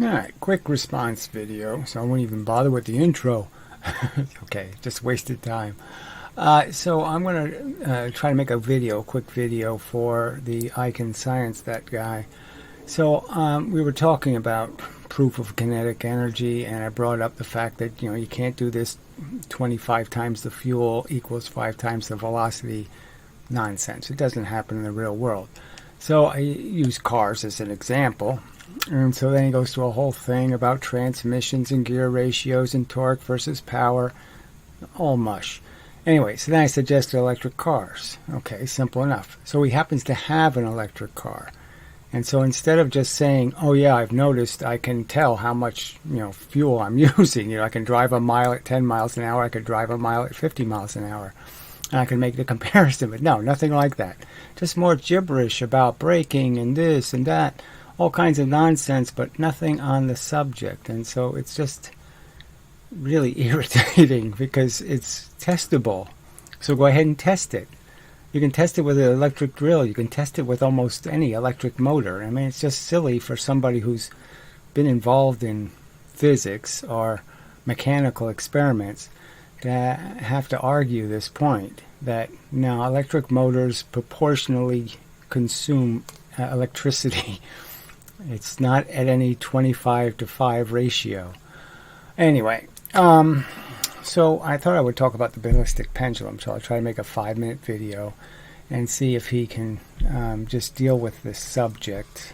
Alright, quick response video, so I won't even bother with the intro. Okay, just wasted time. So I'm going to try to make a quick video for the icansciencethat guy. So we were talking about proof of kinetic energy, and I brought up the fact that you can't do this 25 times the fuel equals 5 times the velocity nonsense. It doesn't happen in the real world. So I use cars as an example. And so then he goes through a whole thing about transmissions and gear ratios and torque versus power. All mush. Anyway, so then I suggested electric cars. Okay, simple enough. So he happens to have an electric car. And so instead of just saying, oh yeah, I've noticed, I can tell how much fuel I'm using. I can drive a mile at 10 miles an hour. I could drive a mile at 50 miles an hour. And I can make the comparison. But no, nothing like that. Just more gibberish about braking and this and that. All kinds of nonsense, but nothing on the subject. And so it's just really irritating because it's testable. So go ahead and test it. You can test it with an electric drill. You can test it with almost any electric motor. I mean, it's just silly for somebody who's been involved in physics or mechanical experiments to have to argue this point that now electric motors proportionally consume electricity. It's not at any 25-to-5 ratio. Anyway, so I thought I would talk about the ballistic pendulum. So I'll try to make a 5-minute video and see if he can just deal with this subject.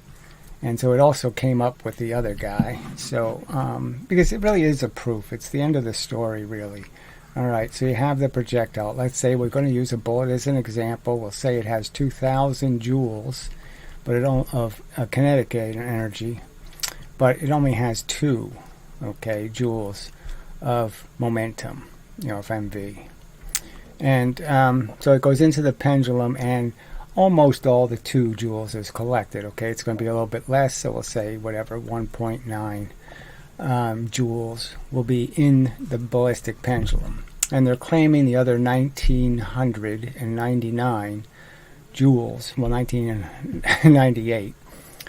And so it also came up with the other guy. So because it really is a proof. It's the end of the story, really. All right, so you have the projectile. Let's say we're going to use a bullet as an example. We'll say it has 2,000 joules. But of kinetic energy, but it only has 2, joules of momentum, of MV. And so it goes into the pendulum, and almost all the 2 joules is collected. It's going to be a little bit less, so we'll say whatever 1.9 joules will be in the ballistic pendulum. And they're claiming the other 1,999 joules, well, 1998.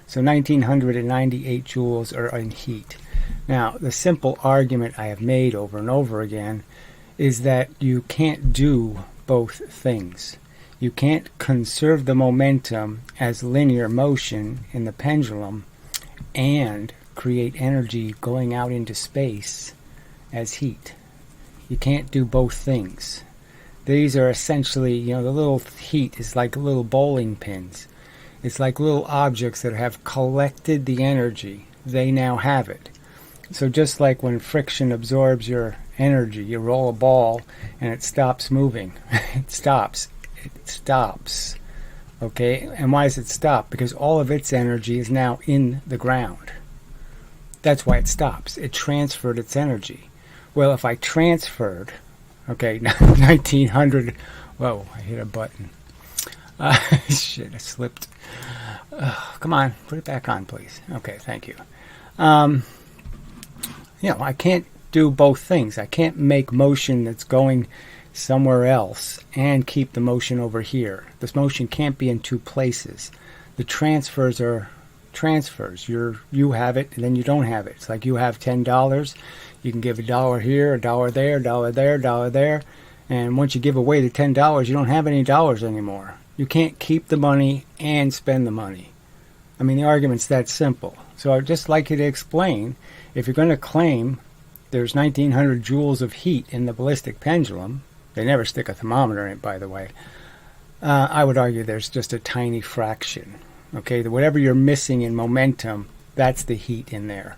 So 1998 joules are in heat. Now, the simple argument I have made over and over again is that you can't do both things. You can't conserve the momentum as linear motion in the pendulum and create energy going out into space as heat. You can't do both things. These are essentially, the little heat is like little bowling pins. It's like little objects that have collected the energy. They now have it. So just like when friction absorbs your energy, you roll a ball and it stops moving. It stops. It stops. Okay? And why does it stop? Because all of its energy is now in the ground. That's why it stops. It transferred its energy. Well, if I transferred... 1900. Whoa, I hit a button. Shit, I slipped. Come on, put it back on, please. Okay, thank you. I can't do both things. I can't make motion that's going somewhere else and keep the motion over here. This motion can't be in 2 places. The transfers are transfers. You have it, and then you don't have it. It's like you have $10. You can give $1 here, $1 there, $1 there, $1 there. And once you give away the $10, you don't have any dollars anymore. You can't keep the money and spend the money. I mean, the argument's that simple. So I'd just like you to explain, if you're going to claim there's 1900 joules of heat in the ballistic pendulum, they never stick a thermometer in it, by the way, I would argue there's just a tiny fraction. Whatever you're missing in momentum, that's the heat in there.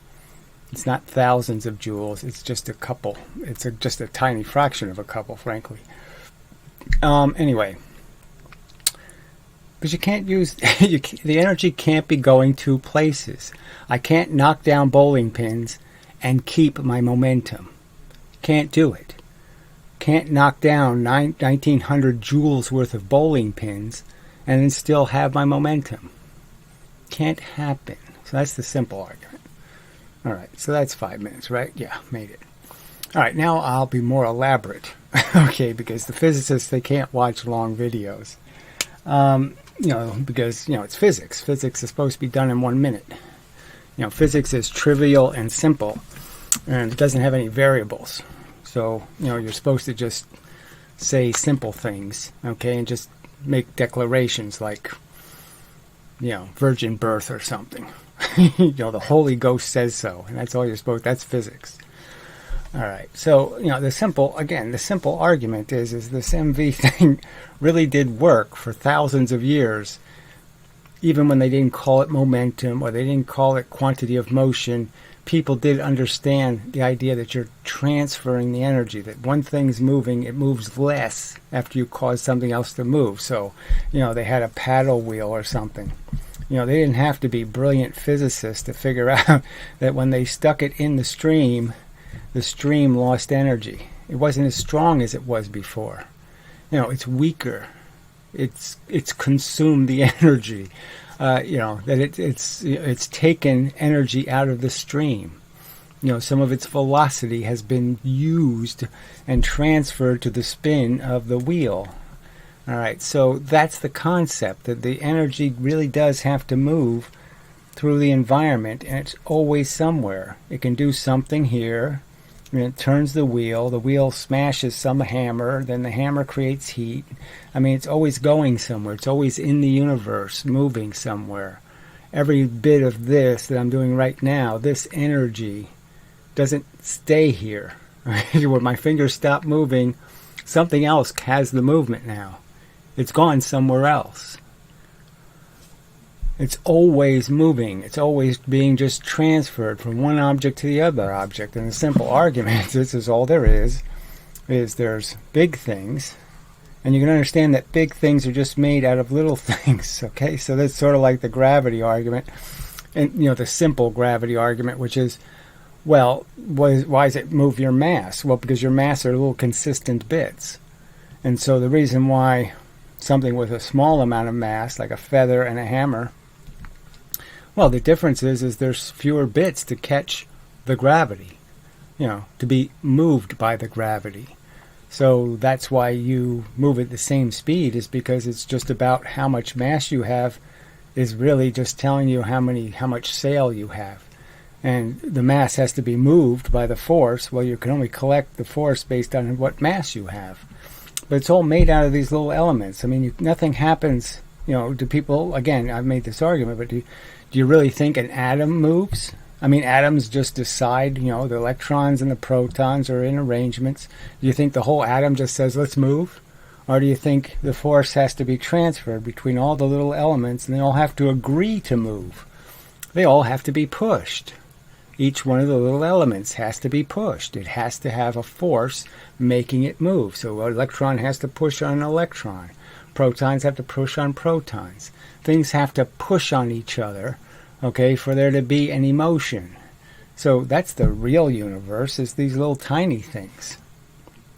It's not thousands of joules. It's just a couple. It's just a tiny fraction of a couple, frankly. Anyway, but you can't use the energy can't be going 2 places. I can't knock down bowling pins and keep my momentum. Can't do it. Can't knock down 1900 joules worth of bowling pins and then still have my momentum. Can't happen. So that's the simple argument. All right, so that's 5 minutes, right? Yeah, made it. All right, now I'll be more elaborate, because the physicists, they can't watch long videos, because, it's physics. Physics is supposed to be done in 1 minute. Physics is trivial and simple, and it doesn't have any variables. So, you're supposed to just say simple things, okay, and just make declarations like, virgin birth or something. The Holy Ghost says so, and that's all you're supposed. That's physics. All right. So, the simple argument is this MV thing really did work for thousands of years, even when they didn't call it momentum or they didn't call it quantity of motion. People did understand the idea that you're transferring the energy, that one thing's moving, it moves less after you cause something else to move. So, they had a paddle wheel or something. They didn't have to be brilliant physicists to figure out that when they stuck it in the stream lost energy. It wasn't as strong as it was before. It's weaker. It's consumed the energy. It's taken energy out of the stream. Some of its velocity has been used and transferred to the spin of the wheel. All right, so that's the concept, that the energy really does have to move through the environment, and it's always somewhere. It can do something here, and it turns the wheel smashes some hammer, then the hammer creates heat. It's always going somewhere. It's always in the universe, moving somewhere. Every bit of this that I'm doing right now, this energy doesn't stay here. When my fingers stop moving, something else has the movement now. It's gone somewhere else. It's always moving. It's always being just transferred from one object to the other object. And the simple argument, this is all there is there's big things. And you can understand that big things are just made out of little things. Okay, so that's sort of like the gravity argument. And, the simple gravity argument, which is, well, why does it move your mass? Well, because your mass are little consistent bits. And so the reason why something with a small amount of mass, like a feather and a hammer, well, the difference is there's fewer bits to catch the gravity, to be moved by the gravity. So that's why you move at the same speed, is because it's just about how much mass you have is really just telling you how much sail you have. And the mass has to be moved by the force. Well, you can only collect the force based on what mass you have. But it's all made out of these little elements. Nothing happens, to people. Again, I've made this argument, but do you really think an atom moves? Atoms just decide, the electrons and the protons are in arrangements. Do you think the whole atom just says, let's move? Or do you think the force has to be transferred between all the little elements and they all have to agree to move? They all have to be pushed. Each one of the little elements has to be pushed. It has to have a force making it move. So an electron has to push on an electron. Protons have to push on protons. Things have to push on each other, okay, for there to be an emotion. So that's the real universe, is these little tiny things.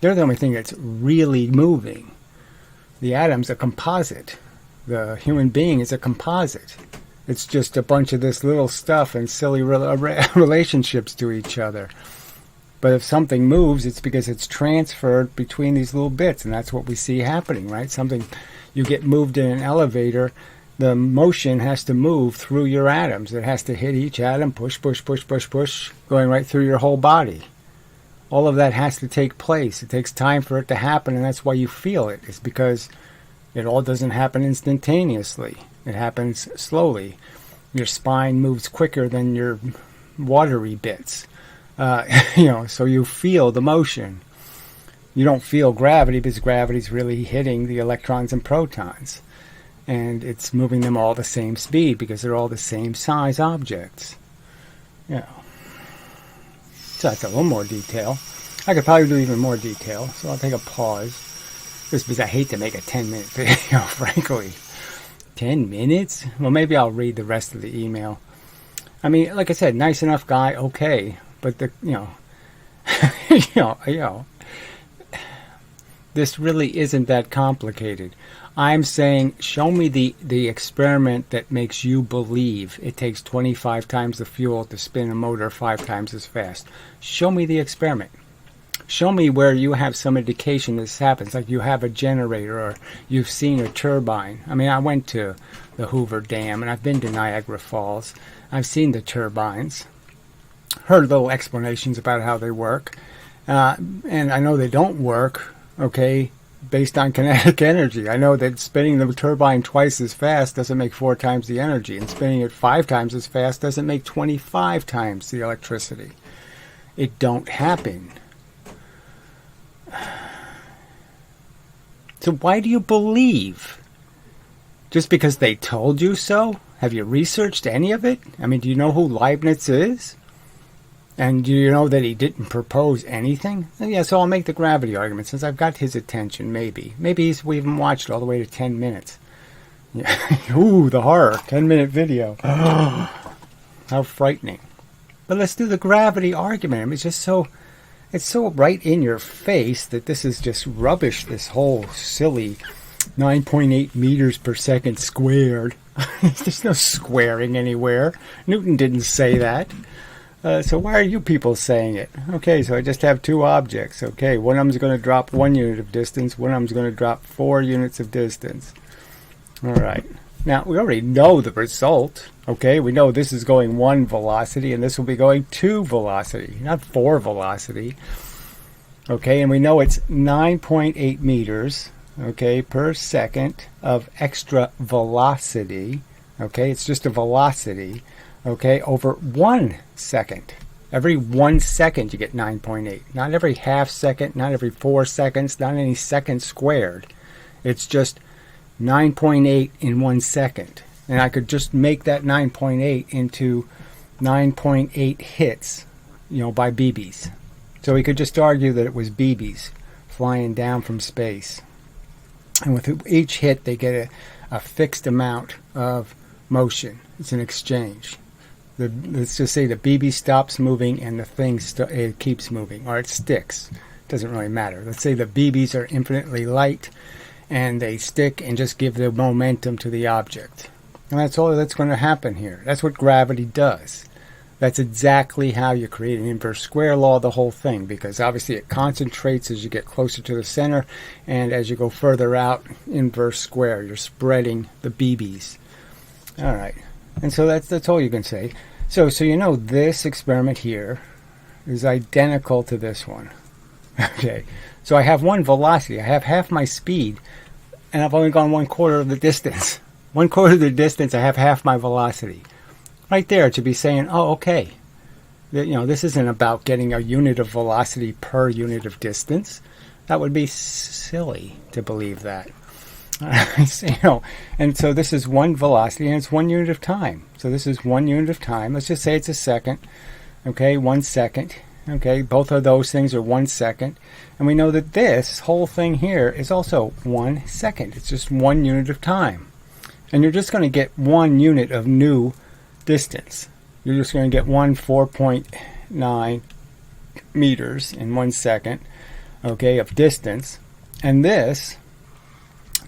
They're the only thing that's really moving. The atom's a composite. The human being is a composite. It's just a bunch of this little stuff and silly relationships to each other. But if something moves, it's because it's transferred between these little bits, and that's what we see happening, right? You get moved in an elevator, the motion has to move through your atoms. It has to hit each atom, push, push, push, push, push, going right through your whole body. All of that has to take place. It takes time for it to happen, and that's why you feel it. It's because it all doesn't happen instantaneously. It happens slowly. Your spine moves quicker than your watery bits. So you feel the motion. You don't feel gravity because gravity's really hitting the electrons and protons. And it's moving them all the same speed because they're all the same size objects. So that's a little more detail. I could probably do even more detail, so I'll take a pause. Just because I hate to make a 10-minute video, frankly. 10 minutes? Well, maybe I'll read the rest of the email. Like I said, nice enough guy, okay. But this really isn't that complicated. I'm saying, show me the experiment that makes you believe it takes 25 times the fuel to spin a motor 5 times as fast. Show me the experiment. Show me where you have some indication this happens, like you have a generator or you've seen a turbine. I mean, I went to the Hoover Dam and I've been to Niagara Falls. I've seen the turbines, heard little explanations about how they work, and I know they don't work, okay, based on kinetic energy. I know that spinning the turbine twice as fast doesn't make 4 times the energy, and spinning it 5 times as fast doesn't make 25 times the electricity. It don't happen. So why do you believe? Just because they told you so? Have you researched any of it? I mean, do you know who Leibniz is? And do you know that he didn't propose anything? Yeah, so I'll make the gravity argument since I've got his attention, maybe. Maybe we even watched all the way to 10 minutes. Yeah. Ooh, the horror. 10-minute video. How frightening. But let's do the gravity argument. I mean, it's so right in your face that this is just rubbish, this whole silly 9.8 meters per second squared. There's no squaring anywhere. Newton didn't say that. So why are you people saying it? Okay, so I just have 2 objects. Okay, one of them is going to drop 1 unit of distance. One of them is going to drop 4 units of distance. All right. Now, we already know the result. Okay, we know this is going 1 velocity and this will be going 2 velocity, not 4 velocity. Okay, and we know it's 9.8 meters, okay, per second of extra velocity. Okay, it's just a velocity. Okay, over 1 second. Every 1 second you get 9.8. Not every half second, not every 4 seconds, not any second squared. It's just 9.8 in 1 second. And I could just make that 9.8 into 9.8 hits, by BBs. So we could just argue that it was BBs flying down from space. And with each hit they get a fixed amount of motion. It's an exchange. Let's just say the BB stops moving and the thing it keeps moving, or it sticks. Doesn't really matter. Let's say the BBs are infinitely light and they stick and just give the momentum to the object. And that's all that's going to happen here. That's what gravity does. That's exactly how you create an inverse square law of the whole thing, because obviously it concentrates as you get closer to the center, and as you go further out, inverse square. You're spreading the BBs. All right. And so that's all you can say. So this experiment here is identical to this one. Okay. So I have 1 velocity. I have half my speed, and I've only gone 1/4 of the distance. 1/4 of the distance, I have half my velocity. Right there, it should be saying, oh, okay. This isn't about getting a unit of velocity per unit of distance. That would be silly to believe that. And so this is 1 velocity and it's 1 unit of time. So this is 1 unit of time. Let's just say it's a second. Okay, 1 second. Okay, both of those things are 1 second. And we know that this whole thing here is also 1 second. It's just 1 unit of time. And you're just going to get 1 unit of new distance. You're just going to get 4.9 meters in 1 second, okay, of distance. And this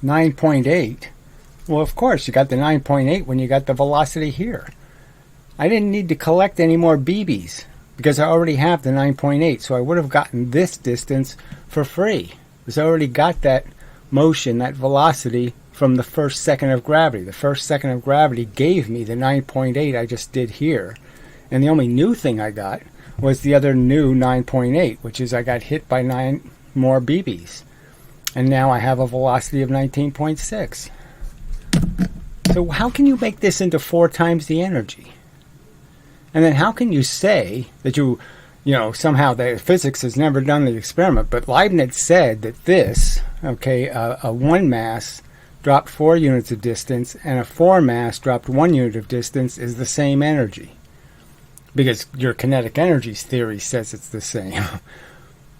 9.8, well, of course, you got the 9.8 when you got the velocity here. I didn't need to collect any more BBs because I already have the 9.8, so I would have gotten this distance for free because I already got that motion, that velocity from the first second of gravity. The first second of gravity gave me the 9.8 I just did here. And the only new thing I got was the other new 9.8, which is I got hit by 9 more BBs. And now I have a velocity of 19.6. So how can you make this into 4 times the energy? And then how can you say that somehow the physics has never done the experiment, but Leibniz said that this, okay, a 1 mass dropped 4 units of distance and a 4 mass dropped 1 unit of distance is the same energy. Because your kinetic energies theory says it's the same.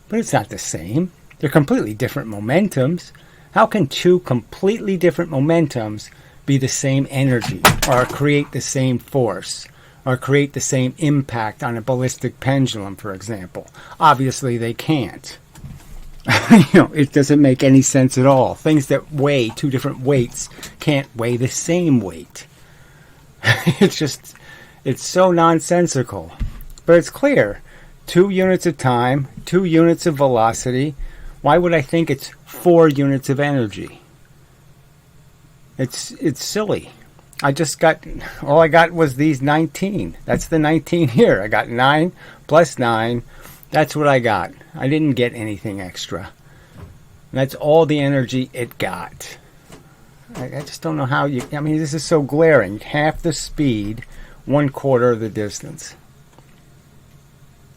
But it's not the same. They're completely different momentums. How can 2 completely different momentums be the same energy or create the same force or create the same impact on a ballistic pendulum, for example? Obviously they can't. It doesn't make any sense at all. Things that weigh 2 different weights can't weigh the same weight. It's so nonsensical. But it's clear. 2 units of time, 2 units of velocity. Why would I think it's 4 units of energy? It's silly. All I got was these 19. That's the 19 here. I got 9 plus 9. That's what I got. I didn't get anything extra. That's all the energy it got. I just don't know how you... I mean, this is so glaring. Half the speed, 1/4 of the distance.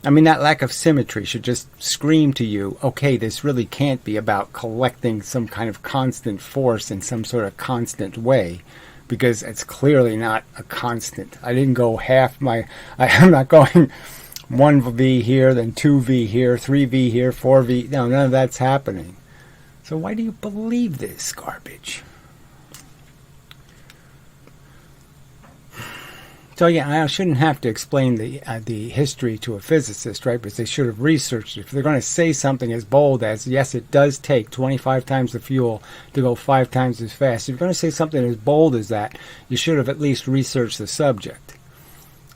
I mean, that lack of symmetry should just scream to you, okay, this really can't be about collecting some kind of constant force in some sort of constant way, because it's clearly not a constant. I didn't go half my... I'm not going 1v here, then 2v here, 3v here, 4v... No, none of that's happening. So why do you believe this garbage? So yeah, I shouldn't have to explain the history to a physicist, right? Because they should have researched it. If they're going to say something as bold as, yes, it does take 25 times the fuel to go 5 times as fast. If you're going to say something as bold as that, you should have at least researched the subject.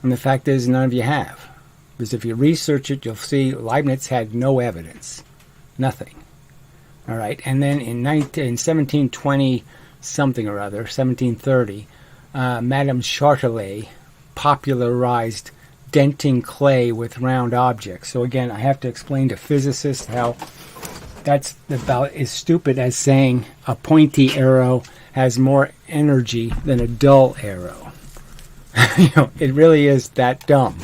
And the fact is, none of you have. Because if you research it, you'll see Leibniz had no evidence. Nothing. All right. And then in 1720 something or other, 1730, Madame Chartelet popularized denting clay with round objects. So again, I have to explain to physicists how that's about as stupid as saying a pointy arrow has more energy than a dull arrow. It really is that dumb.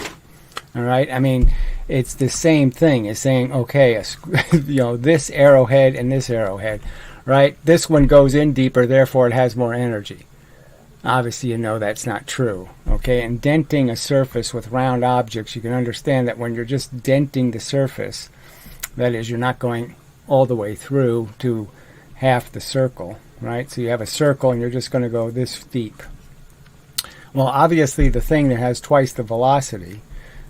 All right? I mean, it's the same thing as saying, okay, this arrowhead and this arrowhead, right? This one goes in deeper, therefore it has more energy. Obviously, you know that's not true, okay? And denting a surface with round objects, you can understand that when you're just denting the surface, that is, you're not going all the way through to half the circle, right? So you have a circle and you're just going to go this deep. Well, obviously, the thing that has twice the velocity,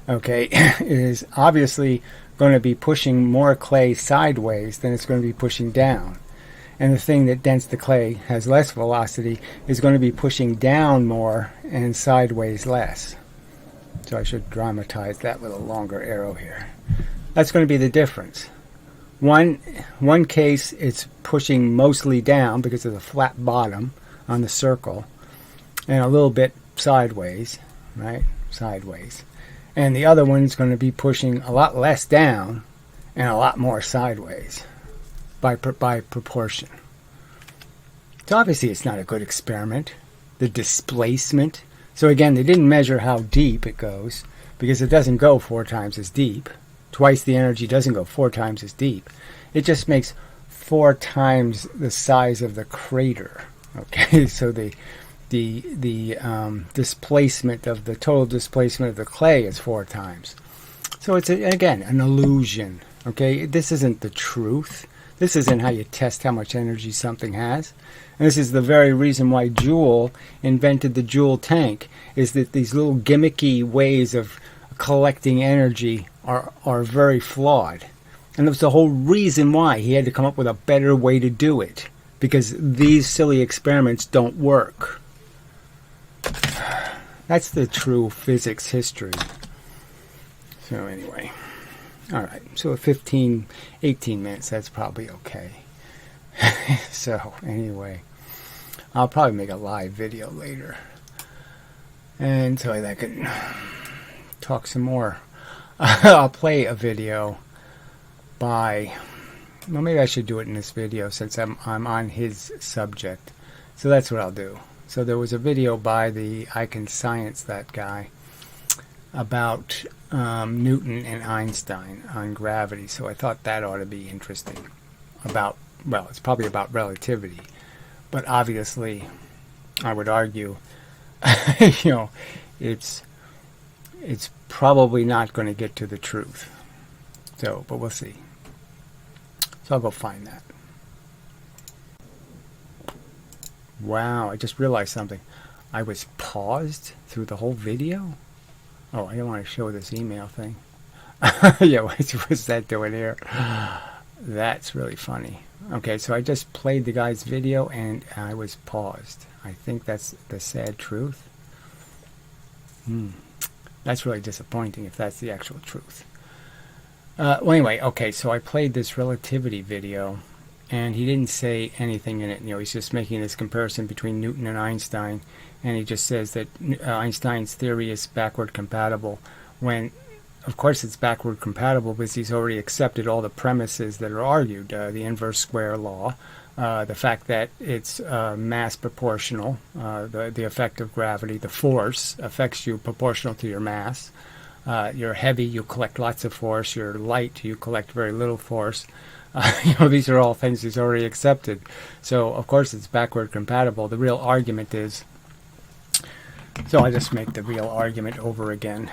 okay, is obviously going to be pushing more clay sideways than it's going to be pushing down. And the thing that dents the clay has less velocity is going to be pushing down more and sideways less. So I should dramatize that with a longer arrow here. That's going to be the difference. One case, it's pushing mostly down because of the flat bottom on the circle, and a little bit sideways, right? Sideways. And the other one's going to be pushing a lot less down and a lot more sideways. By proportion. So obviously it's not a good experiment. The displacement. So again, they didn't measure how deep it goes because it doesn't go 4 times as deep. Twice the energy doesn't go 4 times as deep. It just makes 4 times the size of the crater. Okay, so the displacement of the total displacement of the clay is 4 times. So it's again an illusion. Okay, this isn't the truth. This isn't how you test how much energy something has. And this is the very reason why Joule invented the Joule tank, is that these little gimmicky ways of collecting energy are very flawed. And that's the whole reason why he had to come up with a better way to do it, because these silly experiments don't work. That's the true physics history. So anyway. Alright, so 18 minutes, that's probably okay. So, anyway, I'll probably make a live video later. And so I can talk some more. I'll play a video by... Well, maybe I should do it in this video since I'm on his subject. So that's what I'll do. So there was a video by the icansciencethat guy about Newton and Einstein on gravity, so I thought that ought to be interesting. It's probably about relativity, but obviously I would argue it's probably not going to get to the truth. So, but we'll see. So I'll go find that. Wow, I just realized something. I was paused through the whole video? Oh, I don't want to show this email thing. Yeah, what's that doing here? That's really funny. Okay, so I just played the guy's video and I was paused. I think that's the sad truth. That's really disappointing if that's the actual truth. Well, anyway, okay, so I played this relativity video, and he didn't say anything in it. He's just making this comparison between Newton and Einstein, and he just says that Einstein's theory is backward compatible, when, of course, it's backward compatible because he's already accepted all the premises that are argued, the inverse square law, the fact that it's mass proportional, the effect of gravity, the force affects you proportional to your mass. You're heavy, you collect lots of force. You're light, you collect very little force. These are all things he's already accepted. So, of course, it's backward compatible. The real argument is... So I'll just make the real argument over again.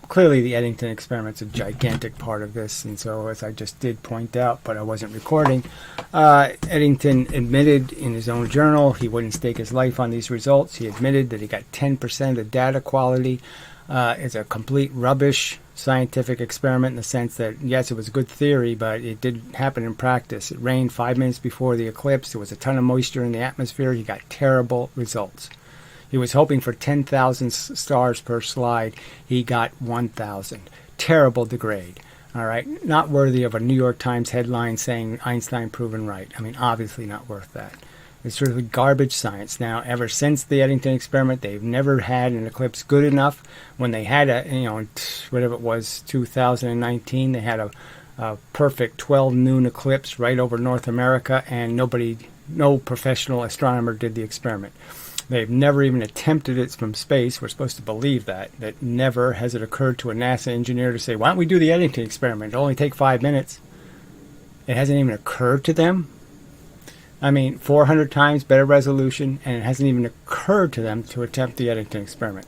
Clearly, the Eddington experiment's a gigantic part of this, and so, as I just did point out, but I wasn't recording, Eddington admitted in his own journal he wouldn't stake his life on these results. He admitted that he got 10% of the data quality. It's a complete rubbish scientific experiment in the sense that, yes, it was a good theory, but it didn't happen in practice. It rained 5 minutes before the eclipse. There was a ton of moisture in the atmosphere. He got terrible results. He was hoping for 10,000 stars per slide. He got 1,000. Terrible degrade. All right, not worthy of a New York Times headline saying Einstein proven right. I mean, obviously not worth that. It's sort of garbage science. Now, ever since the Eddington experiment, they've never had an eclipse good enough. When they had whatever it was, 2019, they had a perfect 12 noon eclipse right over North America, and no professional astronomer did the experiment. They've never even attempted it from space. We're supposed to believe that never has it occurred to a NASA engineer to say, why don't we do the Eddington experiment? It'll only take 5 minutes. It hasn't even occurred to them. I mean, 400 times better resolution, and it hasn't even occurred to them to attempt the Eddington experiment.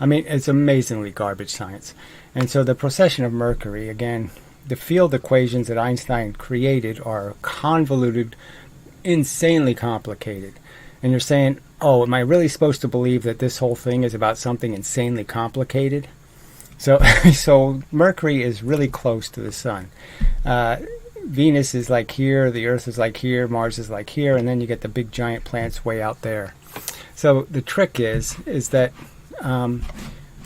I mean, it's amazingly garbage science. And so the precession of Mercury, again, the field equations that Einstein created are convoluted, insanely complicated. And you're saying, oh, am I really supposed to believe that this whole thing is about something insanely complicated? So, so Mercury is really close to the Sun. Venus is like here, the Earth is like here, Mars is like here, and then you get the big giant planets way out there. So the trick is that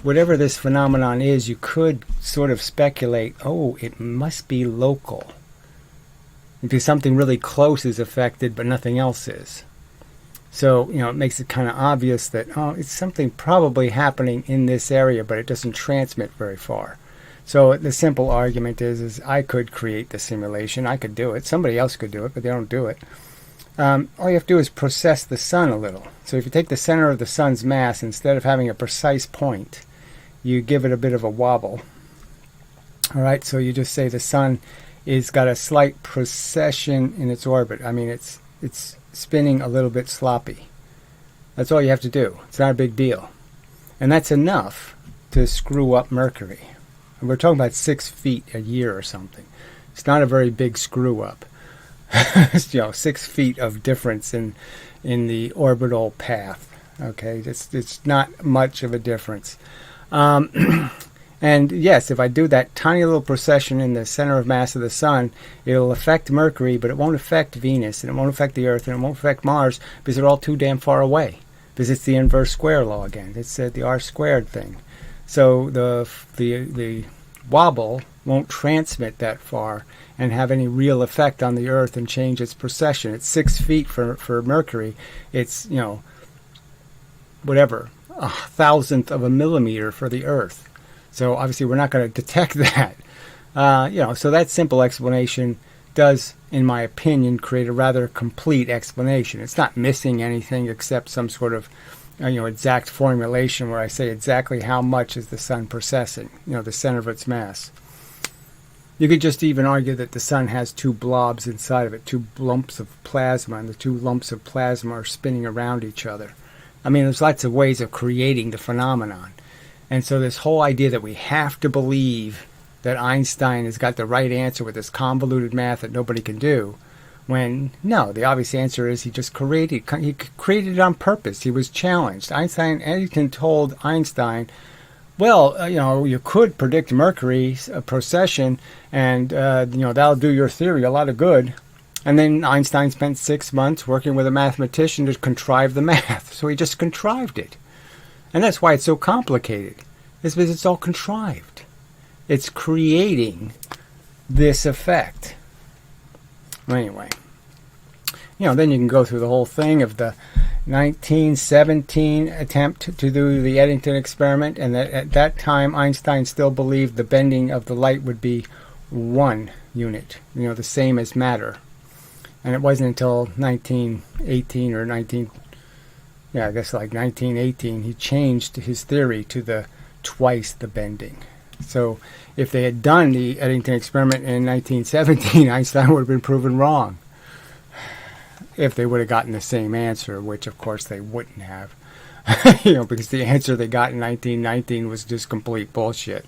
whatever this phenomenon is, you could sort of speculate, oh, it must be local. Because something really close is affected, but nothing else is. So, it makes it kind of obvious that, oh, it's something probably happening in this area, but it doesn't transmit very far. So the simple argument is I could create the simulation. I could do it. Somebody else could do it, but they don't do it. All you have to do is process the sun a little. So if you take the center of the sun's mass, instead of having a precise point, you give it a bit of a wobble. All right, so you just say the sun is got a slight precession in its orbit. I mean, it's spinning a little bit sloppy. That's all you have to do. It's not a big deal. And that's enough to screw up Mercury. And we're talking about 6 feet a year or something. It's not a very big screw up. 6 feet of difference in the orbital path. Okay, it's not much of a difference. And yes, if I do that tiny little precession in the center of mass of the sun, it'll affect Mercury, but it won't affect Venus, and it won't affect the Earth, and it won't affect Mars, because they're all too damn far away. Because it's the inverse square law again. It's the R squared thing. So the wobble won't transmit that far and have any real effect on the Earth and change its precession. It's 6 feet for Mercury. It's, whatever, 1,000th of a millimeter for the Earth. So obviously we're not going to detect that. So that simple explanation does, in my opinion, create a rather complete explanation. It's not missing anything except some sort of exact formulation where I say exactly how much is the sun precessing, the center of its mass. You could just even argue that the sun has two blobs inside of it, two lumps of plasma, and the two lumps of plasma are spinning around each other. I mean, there's lots of ways of creating the phenomenon. And so this whole idea that we have to believe that Einstein has got the right answer with this convoluted math that nobody can do, when no, the obvious answer is he created it on purpose. He was challenged. Eddington told Einstein, well, you could predict Mercury's precession, and that'll do your theory a lot of good. And then Einstein spent 6 months working with a mathematician to contrive the math. So he just contrived it. And that's why it's so complicated. It's because it's all contrived. It's creating this effect. Anyway, then you can go through the whole thing of the 1917 attempt to do the Eddington experiment, and that at that time Einstein still believed the bending of the light would be 1 unit, the same as matter. And it wasn't until 1918 or 1918, he changed his theory to the twice the bending. So if they had done the Eddington experiment in 1917, Einstein would have been proven wrong. If they would have gotten the same answer, which of course they wouldn't have. Because the answer they got in 1919 was just complete bullshit.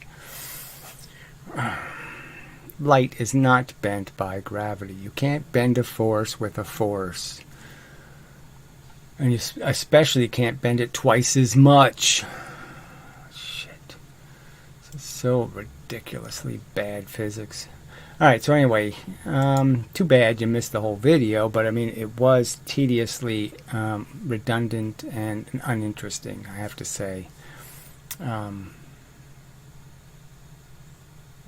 Light is not bent by gravity. You can't bend a force with a force. And you especially can't bend it twice as much. Shit. This is so ridiculously bad physics. Alright, so anyway, too bad you missed the whole video, but I mean, it was tediously redundant and uninteresting, I have to say.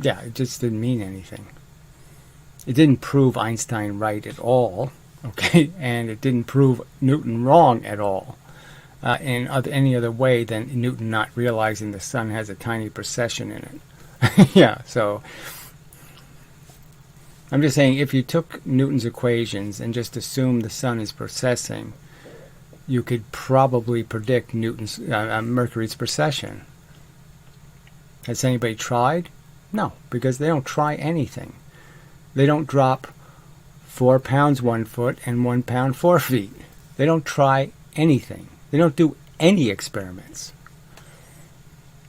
Yeah, it just didn't mean anything. It didn't prove Einstein right at all, okay, and it didn't prove Newton wrong at all in any other way than Newton not realizing the sun has a tiny precession in it. Yeah, so I'm just saying, if you took Newton's equations and just assumed the sun is precessing, you could probably predict Mercury's precession. Has anybody tried? No, because they don't try anything. They don't drop 4 pounds 1 foot and 1 pound 4 feet. They don't try anything. They don't do any experiments.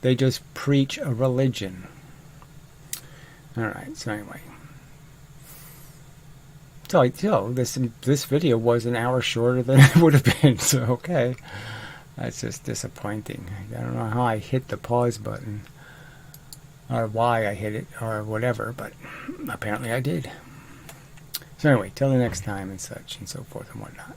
They just preach a religion. Alright, so anyway. So this video was an hour shorter than it would have been, so okay. That's just disappointing. I don't know how I hit the pause button, or why I hit it, or whatever, but apparently I did. So anyway, till the next time and such and so forth and whatnot.